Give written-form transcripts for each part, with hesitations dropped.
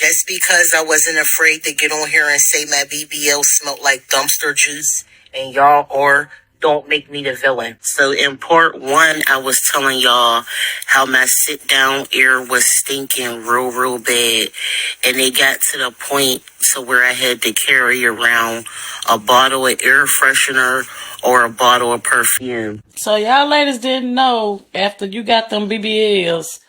Just because I wasn't afraid to get on here and say my BBL smelled like dumpster juice and y'all are, don't make me the villain. So in part one, I was telling y'all how my sit down air was stinking real bad. And it got to the point to where I had to carry around a bottle of air freshener or a bottle of perfume. So y'all ladies didn't know after you got them BBLs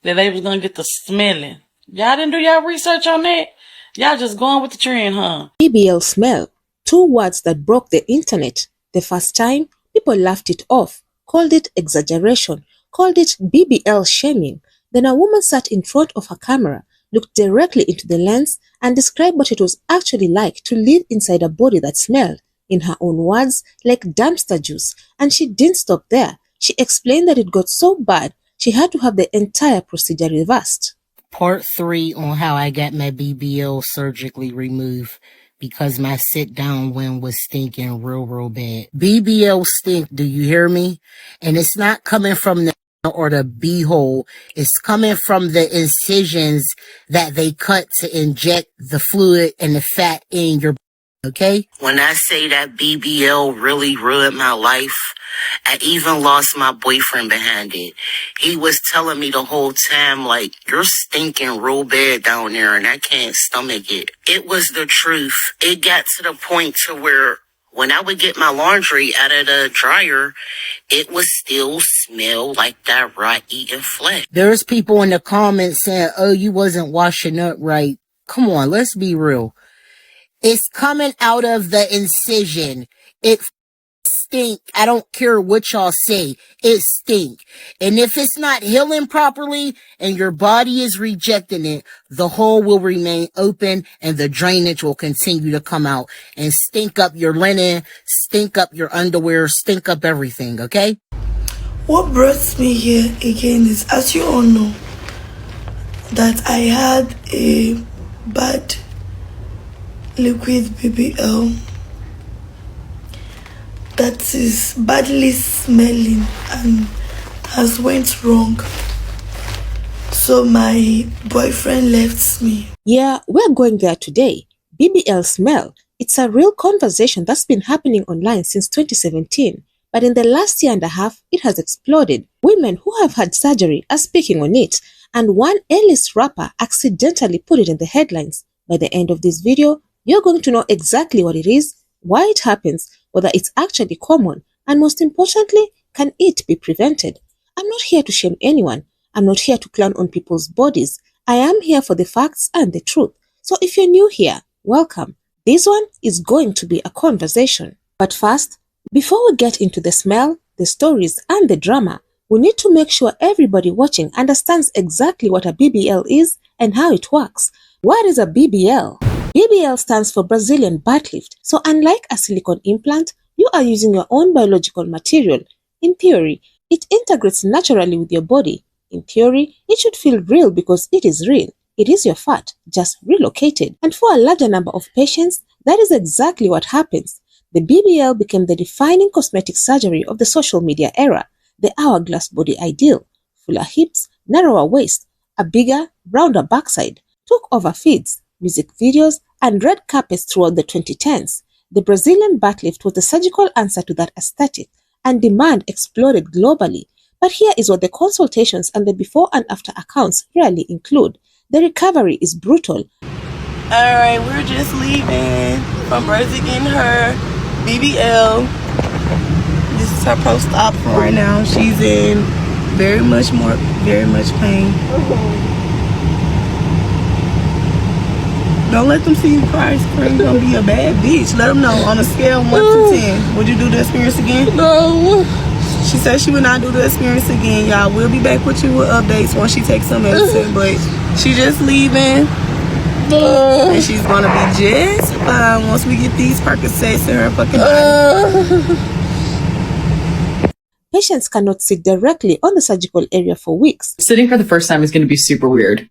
that they was gonna get the smelling. Y'all didn't do y'all research on that? Y'all just going with the trend, huh? BBL smell. 2 words that broke the internet. The first time, people laughed it off, called it exaggeration, called it BBL shaming. Then a woman sat in front of her camera, looked directly into the lens, and described what it was actually like to live inside a body that smelled, in her own words, like dumpster juice. And she didn't stop there. She explained that it got so bad, she had to have the entire procedure reversed. Part 3 on how I got my BBL surgically removed because my sit down one was stinking real bad. BBL stink, do you hear me? And it's not coming from the or the beehole. It's coming from the incisions that they cut to inject the fluid and the fat in your okay? When I say that BBL really ruined my life, I even lost my boyfriend behind it. He was telling me the whole time, like, you're stinking real bad down there and I can't stomach it. It was the truth. It got to the point to where when I would get my laundry out of the dryer, it would still smell like that rat-eating flesh. There's people in the comments saying, oh, you wasn't washing up right. Come on, let's be real. It's coming out of the incision. It stink. I don't care what y'all say. It stink. And if it's not healing properly and your body is rejecting it, the hole will remain open and the drainage will continue to come out and stink up your linen, stink up your underwear, stink up everything, okay? What brought me here again is, as you all know, that I had a bad liquid BBL that is badly smelling and has went wrong. So my boyfriend left me. Yeah, we're going there today. BBL smell. It's a real conversation that's been happening online since 2017. But in the last year and a half, it has exploded. Women who have had surgery are speaking on it. And one A-list rapper accidentally put it in the headlines. By the end of this video, you're going to know exactly what it is, why it happens, whether it's actually common, and most importantly, can it be prevented? I'm not here to shame anyone. I'm not here to clown on people's bodies. I am here for the facts and the truth. So if you're new here, welcome. This one is going to be a conversation. But first, before we get into the smell, the stories, and the drama, we need to make sure everybody watching understands exactly what a BBL is and how it works. What is a BBL? BBL stands for Brazilian butt lift. So unlike a silicone implant, you are using your own biological material. In theory, it integrates naturally with your body. In theory, it should feel real because it is real. It is your fat, just relocated. And for a larger number of patients, that is exactly what happens. The BBL became the defining cosmetic surgery of the social media era, the hourglass body ideal. Fuller hips, narrower waist, a bigger, rounder backside, took over feeds, music videos, and red carpets throughout the 2010s. The Brazilian butt lift was the surgical answer to that aesthetic, and demand exploded globally. But here is what the consultations and the before and after accounts rarely include. The recovery is brutal. Alright, we're just leaving from Brazil getting her BBL. This is her post-op right now. She's in very much pain. Don't let them see you cry. You're gonna be a bad bitch. Let them know on a scale of 1 to 10. Would you do the experience again? No. She said she would not do the experience again, y'all. We'll be back with you with updates once she takes some medicine, but she just leaving. And she's gonna be just fine once we get these Percocets in her fucking body. Patients cannot sit directly on the surgical area for weeks. Sitting for the first time is going to be super weird.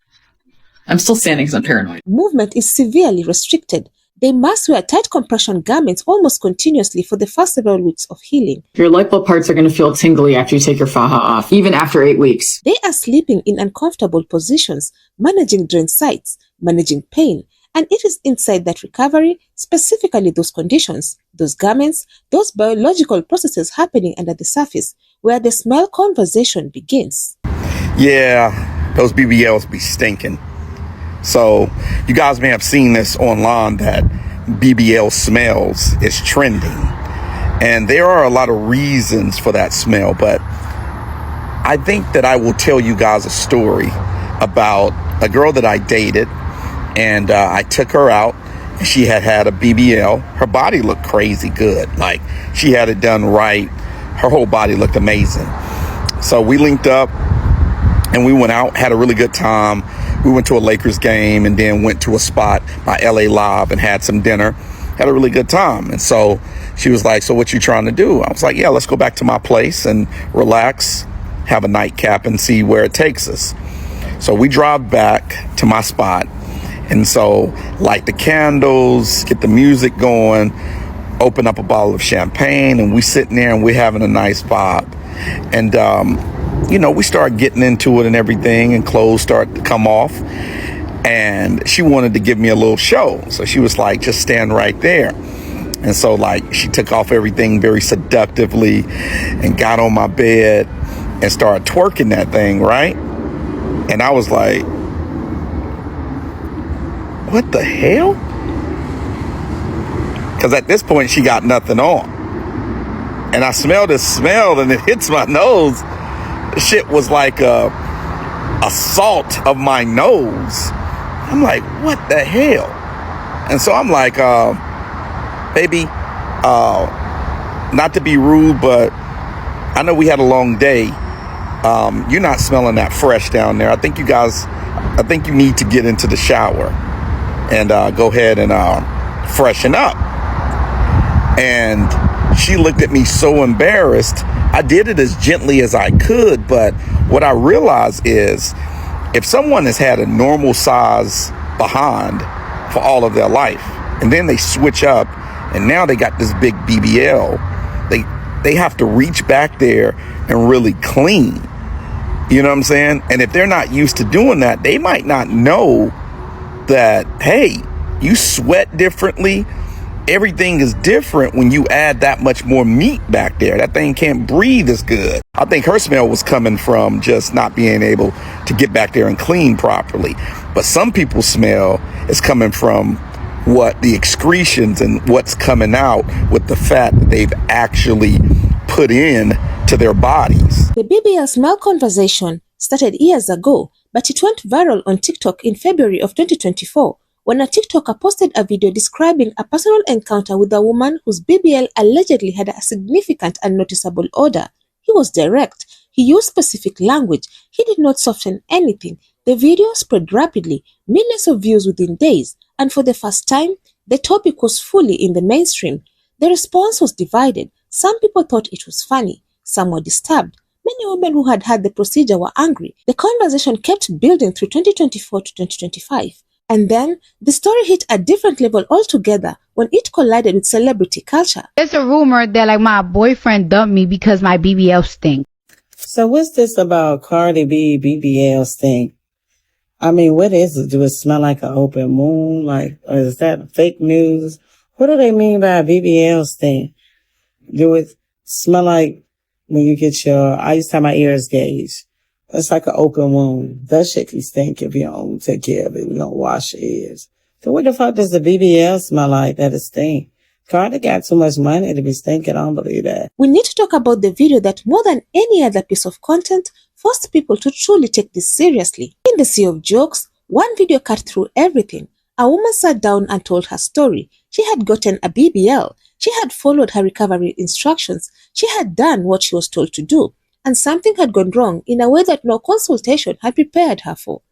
I'm still standing because I'm paranoid. Movement is severely restricted. They must wear tight compression garments almost continuously for the first several weeks of healing. Your lipo parts are going to feel tingly after you take your faja off, even after 8 weeks. They are sleeping in uncomfortable positions, managing drain sites, managing pain, and it is inside that recovery, specifically those conditions, those garments, those biological processes happening under the surface, where the smell conversation begins. Yeah, those BBLs be stinking. So you guys may have seen this online that BBL smells is trending. And there are a lot of reasons for that smell, but I think that I will tell you guys a story about a girl that I dated, and I took her out. She had a BBL. Her body looked crazy good. Like, she had it done right. Her whole body looked amazing. So we linked up and we went out, had a really good time. We went to a Lakers game and then went to a spot by LA Live and had some dinner. Had a really good time. And so she was like, so what you trying to do? I was like, yeah, let's go back to my place and relax, have a nightcap and see where it takes us. So we drive back to my spot. And so light the candles, get the music going, open up a bottle of champagne, and we sitting there and we're having a nice vibe. And, you know, we start getting into it and everything, and clothes start to come off. And she wanted to give me a little show. So she was like, just stand right there. And so, like, she took off everything very seductively and got on my bed and started twerking that thing, right? And I was like, what the hell? Because at this point, she got nothing on. And I smelled this smell and it hits my nose. Shit was like a salt of my nose. I'm like, what the hell? And so I'm like, baby, not to be rude, but I know we had a long day. You're not smelling that fresh down there. I think you need to get into the shower and go ahead and freshen up. And she looked at me so embarrassed. I did it as gently as I could, but what I realized is if someone has had a normal size behind for all of their life, and then they switch up and now they got this big BBL, they have to reach back there and really clean. You know what I'm saying? And if they're not used to doing that, they might not know that, hey, you sweat differently. Everything is different when you add that much more meat back there. That thing can't breathe as good. I think her smell was coming from just not being able to get back there and clean properly. But some people's smell is coming from what the excretions and what's coming out with the fat that they've actually put in to their bodies. The BBL smell conversation started years ago, but it went viral on TikTok in February of 2024 when a TikToker posted a video describing a personal encounter with a woman whose BBL allegedly had a significant and noticeable odor. He was direct. He used specific language. He did not soften anything. The video spread rapidly, millions of views within days, and for the first time, the topic was fully in the mainstream. The response was divided. Some people thought it was funny. Some were disturbed. Many women who had had the procedure were angry. The conversation kept building through 2024 to 2025. And then, the story hit a different level altogether when it collided with celebrity culture. There's a rumor that like my boyfriend dumped me because my BBL stink. So what's this about Cardi B BBL stink? I mean, what is it? Do it smell like an open moon? Like, or is that fake news? What do they mean by BBL stink? Do it smell like when you get I used to have my ears gauged. It's like an open wound. That shit can stink if you don't take care of it. You don't wash your ears. So what the fuck does the BBL smell like that it stink? Cardi got too much money to be stinking. I don't believe that. We need to talk about the video that more than any other piece of content forced people to truly take this seriously. In the sea of jokes, one video cut through everything. A woman sat down and told her story. She had gotten a BBL. She had followed her recovery instructions. She had done what she was told to do. And something had gone wrong in a way that no consultation had prepared her for.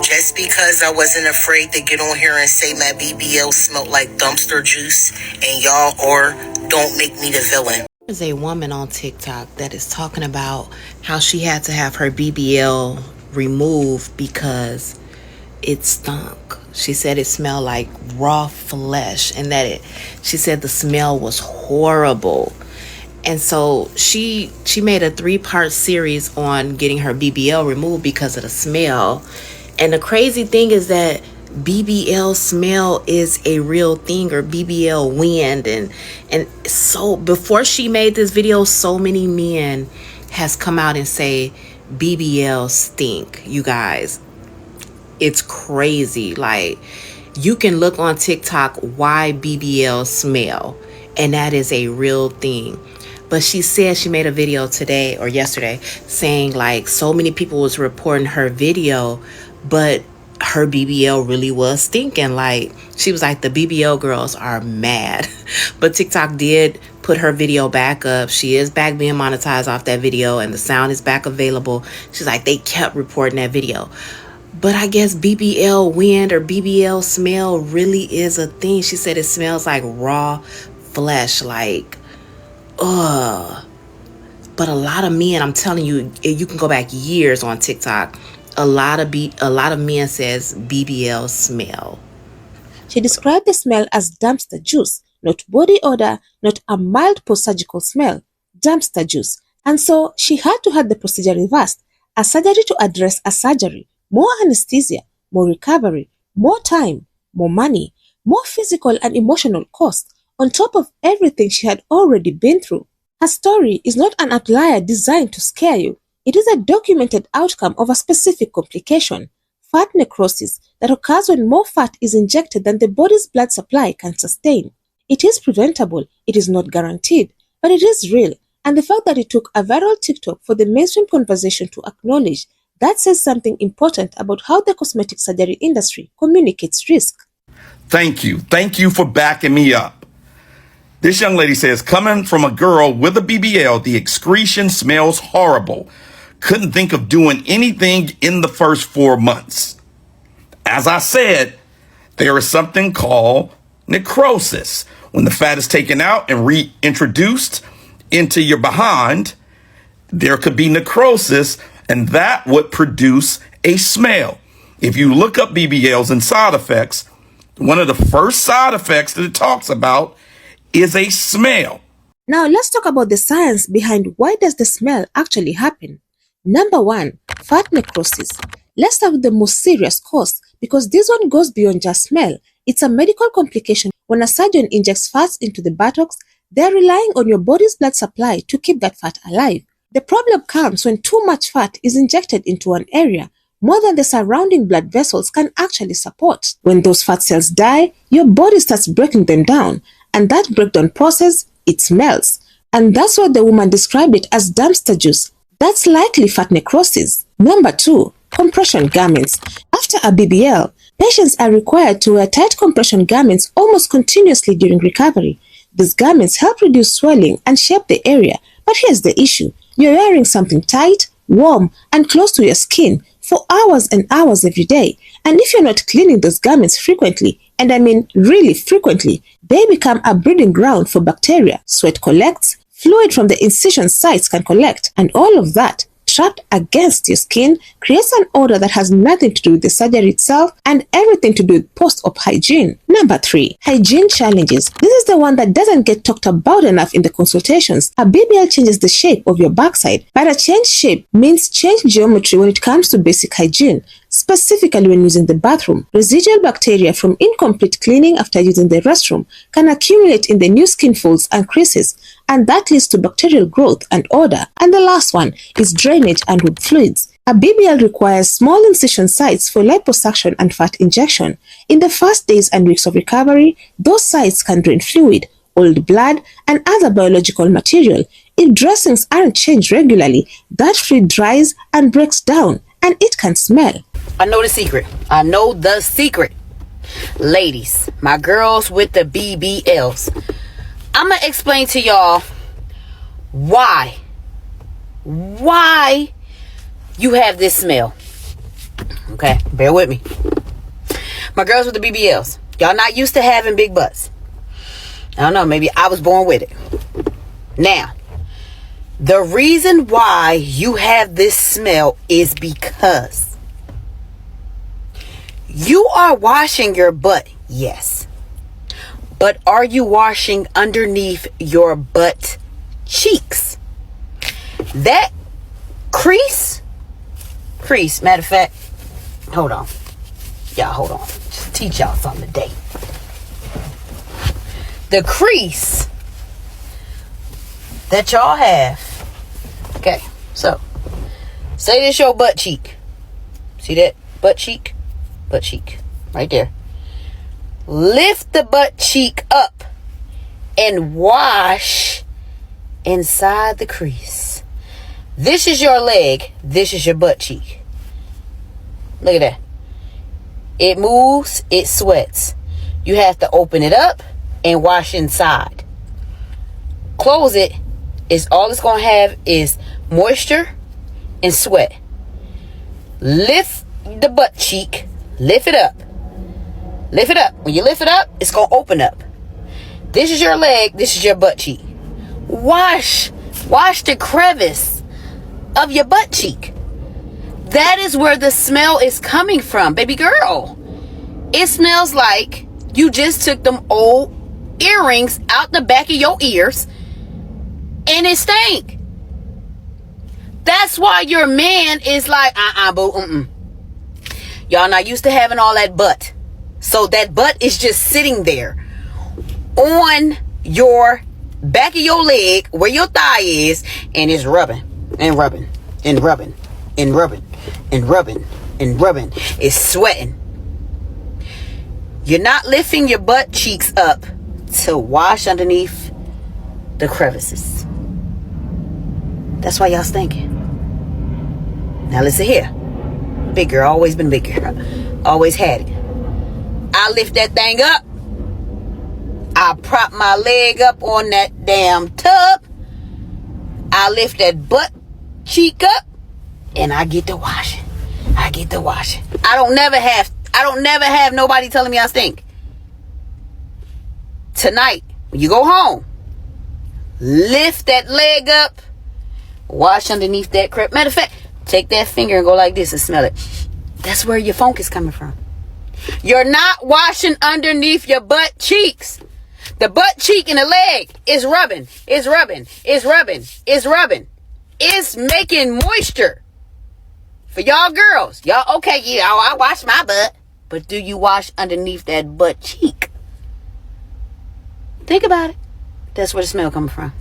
Just because I wasn't afraid to get on here and say my BBL smelled like dumpster juice and y'all or don't make me the villain. There's a woman on TikTok that is talking about how she had to have her BBL removed because it stunk. She said it smelled like raw flesh, and she said the smell was horrible. And so she made a 3-part series on getting her BBL removed because of the smell. And the crazy thing is that BBL smell is a real thing, or BBL wind. And so before she made this video, so many men has come out and say BBL stink, you guys. It's crazy. Like, you can look on TikTok why BBL smell, and that is a real thing. But she said she made a video today or yesterday saying like so many people was reporting her video, but her BBL really was stinking. Like, she was like, the BBL girls are mad. But TikTok did put her video back up. She is back being monetized off that video, and the sound is back available. She's like, they kept reporting that video. But I guess BBL wind or BBL smell really is a thing. She said it smells like raw flesh, like, ugh. But a lot of men, I'm telling you, you can go back years on TikTok. A lot of men says BBL smell. She described the smell as dumpster juice, not body odor, not a mild post-surgical smell, dumpster juice. And so she had to have the procedure reversed, a surgery to address a surgery, more anesthesia, more recovery, more time, more money, more physical and emotional cost, on top of everything she had already been through. Her story is not an outlier designed to scare you. It is a documented outcome of a specific complication, fat necrosis, that occurs when more fat is injected than the body's blood supply can sustain. It is preventable, it is not guaranteed, but it is real, and the fact that it took a viral TikTok for the mainstream conversation to acknowledge, that says something important about how the cosmetic surgery industry communicates risk. Thank you. Thank you for backing me up. This young lady says, coming from a girl with a BBL, the excretion smells horrible. Couldn't think of doing anything in the first 4 months. As I said, there is something called necrosis. When the fat is taken out and reintroduced into your behind, there could be necrosis, and that would produce a smell. If you look up BBLs and side effects, one of the first side effects that it talks about is a smell. Now let's talk about the science behind why does the smell actually happen. Number 1, fat necrosis. Let's start with the most serious cause, because this one goes beyond just smell. It's a medical complication. When a surgeon injects fats into the buttocks, they're relying on your body's blood supply to keep that fat alive. The problem comes when too much fat is injected into an area, more than the surrounding blood vessels can actually support. When those fat cells die, your body starts breaking them down, and that breakdown process, it smells. And that's why the woman described it as dumpster juice. That's likely fat necrosis. Number 2, compression garments. After a BBL, patients are required to wear tight compression garments almost continuously during recovery. These garments help reduce swelling and shape the area. But here's the issue. You're wearing something tight, warm, and close to your skin for hours and hours every day. And if you're not cleaning those garments frequently, and I mean really frequently, they become a breeding ground for bacteria. Sweat collects, fluid from the incision sites can collect, and all of that, trapped against your skin, creates an odor that has nothing to do with the surgery itself and everything to do with post-op hygiene. Number 3, hygiene challenges. This is the one that doesn't get talked about enough in the consultations. A BBL changes the shape of your backside, but a changed shape means changed geometry when it comes to basic hygiene. Specifically when using the bathroom, residual bacteria from incomplete cleaning after using the restroom can accumulate in the new skin folds and creases, and that leads to bacterial growth and odor. And the last one is drainage and with fluids. A BBL requires small incision sites for liposuction and fat injection. In the first days and weeks of recovery, those sites can drain fluid, old blood, and other biological material. If dressings aren't changed regularly, that fluid dries and breaks down, and it can smell. I know the secret. I know the secret. Ladies, my girls with the BBLs. I'm going to explain to y'all why you have this smell. Okay, bear with me. My girls with the BBLs. Y'all not used to having big butts. I don't know, maybe I was born with it. Now, the reason why you have this smell is because You are washing your butt, yes. But are you washing underneath your butt cheeks? That crease, matter of fact, hold on. Y'all, hold on. Just teach y'all something today. The crease that y'all have. Okay, so say this your butt cheek. See that? Butt cheek? Butt cheek. Right there. Lift the butt cheek up and wash inside the crease. This is your leg. This is your butt cheek. Look at that. It moves. It sweats. You have to open it up and wash inside. Close it. Is all it's going to have is moisture and sweat. Lift the butt cheek. Lift it up. Lift it up. When you lift it up, it's going to open up. This is your leg. This is your butt cheek. Wash the crevice of your butt cheek. That is where the smell is coming from, baby girl. It smells like you just took them old earrings out the back of your ears and it stank. That's why your man is like, boo, Y'all not used to having all that butt. So that butt is just sitting there on your back of your leg where your thigh is, and it's rubbing and rubbing and rubbing and rubbing and rubbing and rubbing. It's sweating. You're not lifting your butt cheeks up to wash underneath the crevices. That's why y'all stinking. Now listen here. Big girl, always been big girl. Always had it. I lift that thing up. I prop my leg up on that damn tub. I lift that butt cheek up. And I get to washing. I don't never have nobody telling me I stink. Tonight, when you go home, lift that leg up. Wash underneath that crap. Matter of fact, take that finger and go like this and smell it. That's where your funk is coming from. You're not washing underneath your butt cheeks. The butt cheek and the leg is rubbing. It's making moisture. For y'all girls. Y'all, okay, I wash my butt. But do you wash underneath that butt cheek? Think about it. That's where the smell comes from.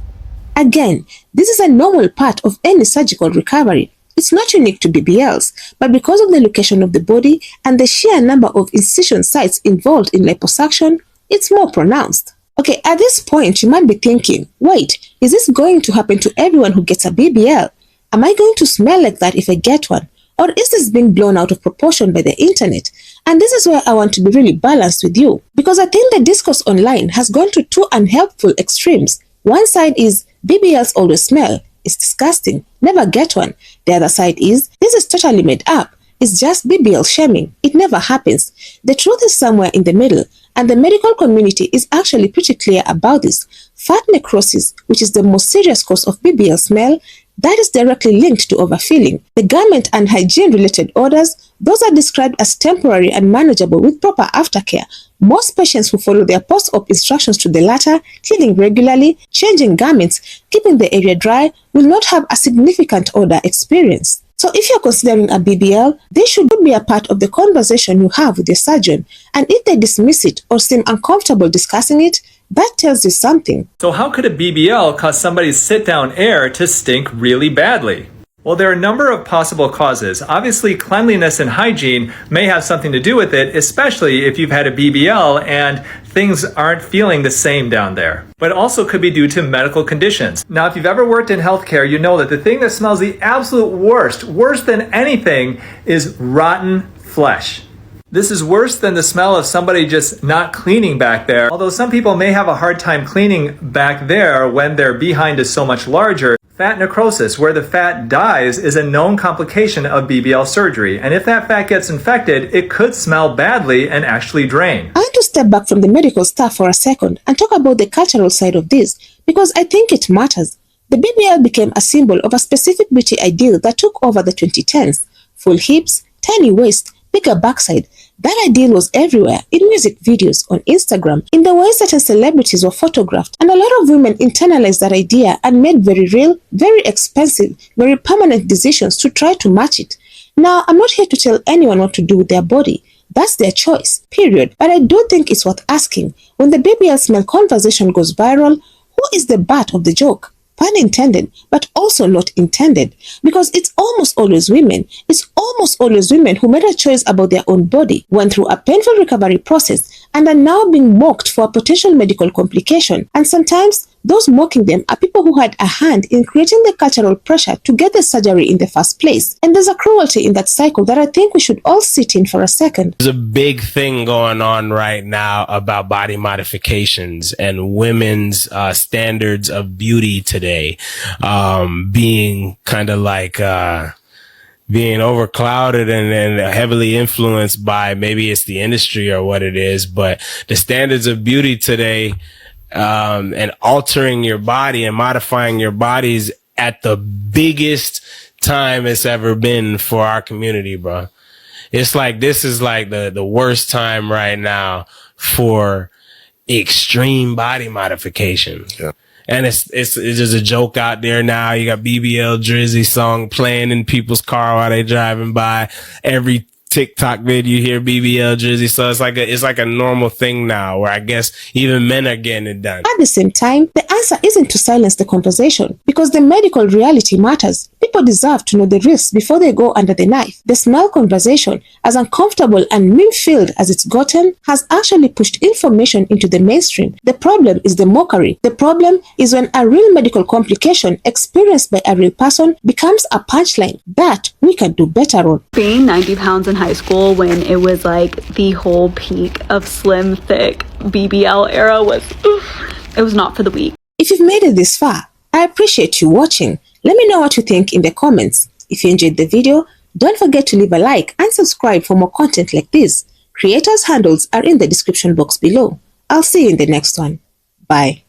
Again, this is a normal part of any surgical recovery. It's not unique to BBLs, but because of the location of the body and the sheer number of incision sites involved in liposuction, it's more pronounced. Okay, at this point, you might be thinking, wait, is this going to happen to everyone who gets a BBL? Am I going to smell like that if I get one? Or is this being blown out of proportion by the internet? And this is where I want to be really balanced with you, because I think the discourse online has gone to two unhelpful extremes. One side is BBLs always smell. It's disgusting. Never get one. The other side is, this is totally made up. It's just BBL shaming. It never happens. The truth is somewhere in the middle, and the medical community is actually pretty clear about this. Fat necrosis, which is the most serious cause of BBL smell, that is directly linked to overfilling. The garment and hygiene-related odors, those are described as temporary and manageable with proper aftercare. Most patients who follow their post-op instructions to the latter, cleaning regularly, changing garments, keeping the area dry, will not have a significant odor experience. So if you're considering a BBL, this should be a part of the conversation you have with your surgeon. And if they dismiss it or seem uncomfortable discussing it, that tells you something. So how could a BBL cause somebody's sit-down air to stink really badly? Well, there are a number of possible causes. Obviously, cleanliness and hygiene may have something to do with it, especially if you've had a BBL and things aren't feeling the same down there. But it also could be due to medical conditions. Now, if you've ever worked in healthcare, you know that the thing that smells the absolute worst, worse than anything, is rotten flesh. This is worse than the smell of somebody just not cleaning back there. Although some people may have a hard time cleaning back there when their behind is so much larger, fat necrosis, where the fat dies, is a known complication of BBL surgery. And if that fat gets infected, it could smell badly and actually drain. I want to step back from the medical stuff for a second and talk about the cultural side of this, because I think it matters. The BBL became a symbol of a specific beauty ideal that took over the 2010s. Full hips, tiny waist, bigger backside. That ideal was everywhere, in music videos, on Instagram, in the way certain celebrities were photographed, and a lot of women internalized that idea and made very real, very expensive, very permanent decisions to try to match it. Now, I'm not here to tell anyone what to do with their body. That's their choice, period. But I do think it's worth asking, when the BBL smell conversation goes viral, who is the butt of the joke? Pun intended, but also not intended, because it's almost always women. It's almost always women who made a choice about their own body, went through a painful recovery process, and are now being mocked for a potential medical complication. And sometimes, those mocking them are people who had a hand in creating the cultural pressure to get the surgery in the first place. And there's a cruelty in that cycle that I think we should all sit in for a second. There's a big thing going on right now about body modifications and women's standards of beauty today, being kind of like being overclouded and heavily influenced by, maybe it's the industry or what it is, but the standards of beauty today, and altering your body and modifying your bodies at the biggest time it's ever been for our community, bro. It's like, this is like the worst time right now for extreme body modification. Yeah. And it's just a joke out there now. You got BBL Drizzy song playing in people's car while they driving by. Every TikTok video you hear BBL Drizzy. So it's like a normal thing now, where I guess even men are getting it done. At the same time, the answer isn't to silence the conversation, because the medical reality matters. People deserve to know the risks before they go under the knife. The smell conversation, as uncomfortable and meme-filled as it's gotten, has actually pushed information into the mainstream. The problem is the mockery. The problem is when a real medical complication experienced by a real person becomes a punchline. That we can do better on. Being 90 pounds in high school, when it was like the whole peak of slim, thick BBL era, it was not for the weak. If you've made it this far, I appreciate you watching. Let me know what you think in the comments. If you enjoyed the video, don't forget to leave a like and subscribe for more content like this. Creators' handles are in the description box below. I'll see you in the next one. Bye.